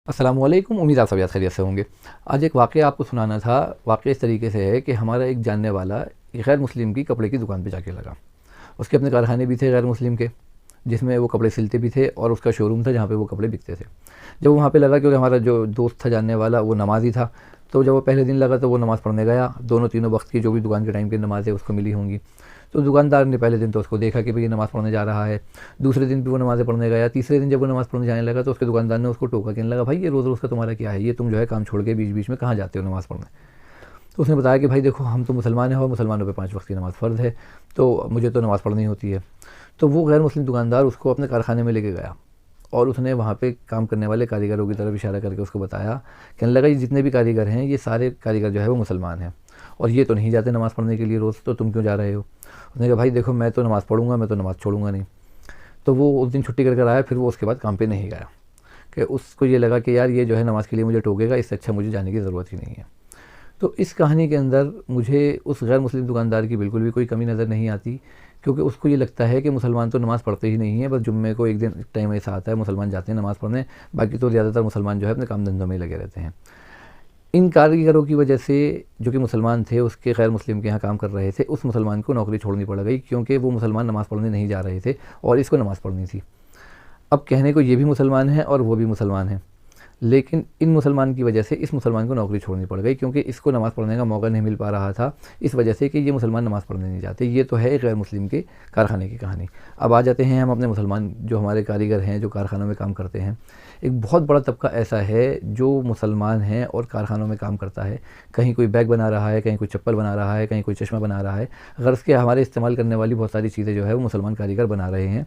अस्सलामुअलैकुम। उम्मीद आप सभी खैरियत से होंगे। आज एक वाक़या आपको सुनाना था। वाक़या इस तरीके से है कि हमारा एक जानने वाला एक गैर मुस्लिम की कपड़े की दुकान पे जाके लगा। उसके अपने कारखाने भी थे गैर मुस्लिम के, जिसमें वो कपड़े सिलते भी थे और उसका शोरूम था जहाँ पे वो कपड़े बिकते थे। जब वो वहाँ पे लगा, क्योंकि हमारा जो दोस्त था जानने वाला वो नमाज़ी था, तो जब वो पहले दिन लगा तो वो नमाज़ पढ़ने गया। दोनों तीनों वक्त की जो भी दुकान के टाइम की नमाज़ें उसको मिली होंगी। तो दुकानदार ने पहले दिन तो उसको देखा कि भाई ये नमाज़ पढ़ने जा रहा है। दूसरे दिन भी वो नमाज़ें पढ़ने गया। तीसरे दिन जब वो नमाज़ पढ़ने जाने लगा तो उसके दुकानदार ने उसको टोका, कहने लगा, भाई ये रोज़ रोज़ का तुम्हारा क्या है, ये तुम जो है काम छोड़ के बीच बीच में कहाँ जाते हो नमाज़ पढ़ने। तो उसने बताया कि भाई देखो, हम तो मुसलमान हैं और मुसलमानों पे 5 वक्त की नमाज़ फ़र्ज़ है, तो मुझे तो नमाज़ पढ़नी होती है। तो वो गैर मुस्लिम दुकानदार उसको अपने कारखाने में लेके गया और उसने वहाँ पे काम करने वाले कारीगरों की तरफ इशारा करके उसको बताया। कहने लगा, ये जितने भी कारीगर हैं ये सारे कारीगर जो है वो मुसलमान हैं और ये तो नहीं जाते नमाज़ पढ़ने के लिए रोज़, तो तुम क्यों जा रहे हो। उसने कहा, भाई देखो, मैं तो नमाज़ पढ़ूंगा, मैं तो नमाज़ छोड़ूंगा नहीं। तो वो उस दिन छुट्टी कर कर आया। फिर वो उसके बाद काम पे नहीं गया कि उसको ये लगा कि यार ये जो है नमाज़ के लिए मुझे टोकेगा, इससे अच्छा मुझे जाने की ज़रूरत ही नहीं है। तो इस कहानी के अंदर मुझे उस गैर मुस्लिम दुकानदार की बिल्कुल भी कोई कमी नज़र नहीं आती, क्योंकि उसको ये लगता है कि मुसलमान तो नमाज़ पढ़ते ही नहीं है। बस जुम्मे को एक दिन टाइम ऐसा आता है मुसलमान जाते हैं नमाज़ पढ़ने, बाकी तो ज़्यादातर मुसलमान जो है अपने काम धंधों में ही लगे रहते हैं। इन कारीगरों की वजह से जो कि मुसलमान थे, उसके गैर मुस्लिम के यहाँ काम कर रहे थे, उस मुसलमान को नौकरी छोड़नी पड़ गई, क्योंकि वो मुसलमान नमाज़ पढ़ने नहीं जा रहे थे और इसको नमाज़ पढ़नी थी। अब कहने को ये भी मुसलमान हैं और वो भी मुसलमान हैं, लेकिन इन मुसलमान की वजह से इस मुसलमान को नौकरी छोड़नी पड़ गई, क्योंकि इसको नमाज़ पढ़ने का मौका नहीं मिल पा रहा था, इस वजह से कि ये मुसलमान नमाज़ पढ़ने नहीं जाते। ये तो है एक गैर मुस्लिम के कारखाने की कहानी। अब आ जाते हैं हम अपने मुसलमान जो हमारे कारीगर हैं, जो कारखानों में काम करते हैं। एक बहुत बड़ा तबका ऐसा है जो मुसलमान हैं और कारखानों में काम करता है। कहीं कोई बैग बना रहा है, कहीं कोई चप्पल बना रहा है, कहीं कोई चश्मा बना रहा है। गर्ज़ के हमारे इस्तेमाल करने वाली बहुत सारी चीज़ें जो है वो मुसलमान कारीगर बना रहे हैं,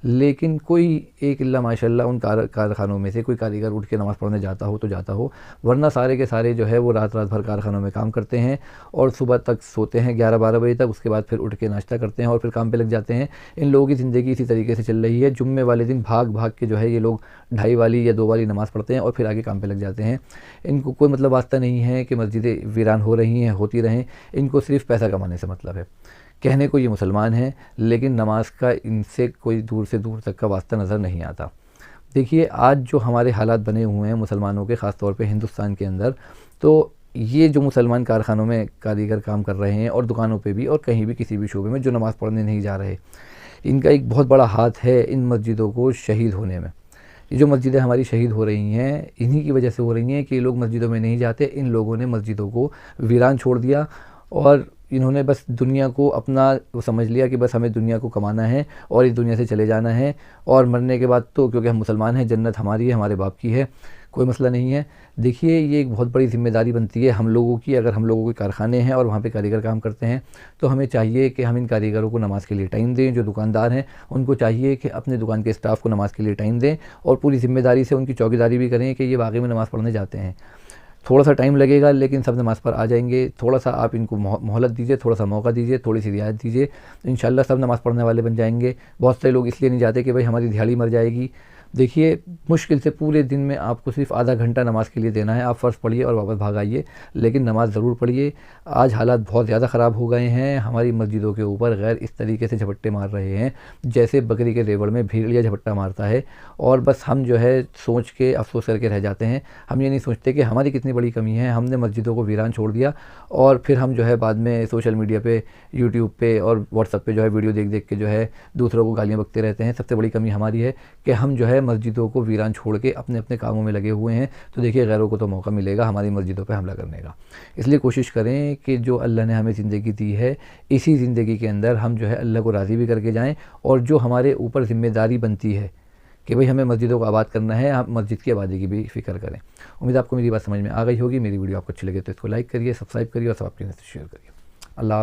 लेकिन कोई एक इल्ला माशाल्लाह उन कारखानों में से कोई कारीगर उठ के नमाज़ पढ़ने जाता हो तो जाता हो, वरना सारे के सारे जो है वो रात रात भर कारखानों में काम करते हैं और सुबह तक सोते हैं 11-12 बजे तक। उसके बाद फिर उठ के नाश्ता करते हैं और फिर काम पे लग जाते हैं। इन लोगों की ज़िंदगी इसी तरीके से चल रही है। जुम्मे वाले दिन भाग भाग के जो है ये लोग 2:30 वाली या 2 वाली नमाज़ पढ़ते हैं और फिर आगे काम पे लग जाते हैं। इनको कोई मतलब वास्ता नहीं है कि मस्जिदें वीरान हो रही हैं, होती रहें। इनको सिर्फ़ पैसा कमाने से मतलब है। कहने को ये मुसलमान हैं, लेकिन नमाज का इनसे कोई दूर से दूर तक का वास्ता नज़र नहीं आता। देखिए, आज जो हमारे हालात बने हुए हैं मुसलमानों के, ख़ास तौर पे हिंदुस्तान के अंदर, तो ये जो मुसलमान कारखानों में कारीगर काम कर रहे हैं और दुकानों पे भी और कहीं भी किसी भी शोबे में जो नमाज़ पढ़ने नहीं जा रहे, इनका एक बहुत बड़ा हाथ है इन मस्जिदों को शहीद होने में। ये जो मस्जिदें हमारी शहीद हो रही हैं, इन्हीं की वजह से हो रही हैं कि ये लोग मस्जिदों में नहीं जाते। इन लोगों ने मस्जिदों को वीरान छोड़ दिया और इन्होंने बस दुनिया को अपना वो समझ लिया कि बस हमें दुनिया को कमाना है और इस दुनिया से चले जाना है, और मरने के बाद तो क्योंकि हम मुसलमान हैं, जन्नत हमारी है, हमारे बाप की है, कोई मसला नहीं है। देखिए, ये एक बहुत बड़ी ज़िम्मेदारी बनती है हम लोगों की। अगर हम लोगों के कारखाने हैं और वहाँ पे कारीगर काम करते हैं, तो हमें चाहिए कि हम इन कारीगरों को नमाज़ के लिए टाइम दें। जो दुकानदार हैं उनको चाहिए कि अपने दुकान के स्टाफ़ को नमाज़ के लिए टाइम दें और पूरी ज़िम्मेदारी से उनकी चौकीदारी भी करें कि ये वाक़ई में नमाज़ पढ़ने जाते हैं। थोड़ा सा टाइम लगेगा, लेकिन सब नमाज़ पर आ जाएंगे। थोड़ा सा आप इनको मोहलत दीजिए, थोड़ा सा मौका दीजिए, थोड़ी सी रियायत दीजिए, इंशाल्लाह सब नमाज़ पढ़ने वाले बन जाएंगे। बहुत से लोग इसलिए नहीं जाते कि भाई हमारी दिहाड़ी मर जाएगी। देखिए, मुश्किल से पूरे दिन में आपको सिर्फ आधा घंटा नमाज़ के लिए देना है। आप फ़र्ज़ पढ़िए और वापस भाग आइए, लेकिन नमाज़ ज़रूर पढ़िए। आज हालात बहुत ज़्यादा ख़राब हो गए हैं। हमारी मस्जिदों के ऊपर गैर इस तरीके से झपट्टे मार रहे हैं जैसे बकरी के रेवड़ में भेड़िया झपट्टा मारता है, और बस हम जो है सोच के अफसोस करके रह जाते हैं। हम ये नहीं सोचते कि हमारी कितनी बड़ी कमी है। हमने मस्जिदों को वीरान छोड़ दिया और फिर हम जो है बाद में सोशल मीडिया पे, यूट्यूब पे और व्हाट्सएप पे जो है वीडियो देख देख के जो है दूसरों को गालियाँ बकते रहते हैं। सबसे बड़ी कमी हमारी है कि हम जो है मस्जिदों को वीरान छोड़ के अपने अपने कामों में लगे हुए हैं। तो देखिए, गैरों को तो मौका मिलेगा हमारी मस्जिदों पे हमला करने का। इसलिए कोशिश करें कि जो अल्लाह ने हमें ज़िंदगी दी है, इसी ज़िंदगी के अंदर हम जो है अल्लाह को राज़ी भी करके जाएँ, और जो हमारे ऊपर ज़िम्मेदारी बनती है कि भाई हमें मस्जिदों को आबाद करना है, हम मस्जिद की आबादी की भी फ़िक्र करें। उम्मीद आपको मेरी बात समझ में आ गई होगी। मेरी वीडियो आपको अच्छी लगे तो इसको लाइक करिए, सब्सक्राइब करिए और सब अपने से शेयर करिए। अल्लाह।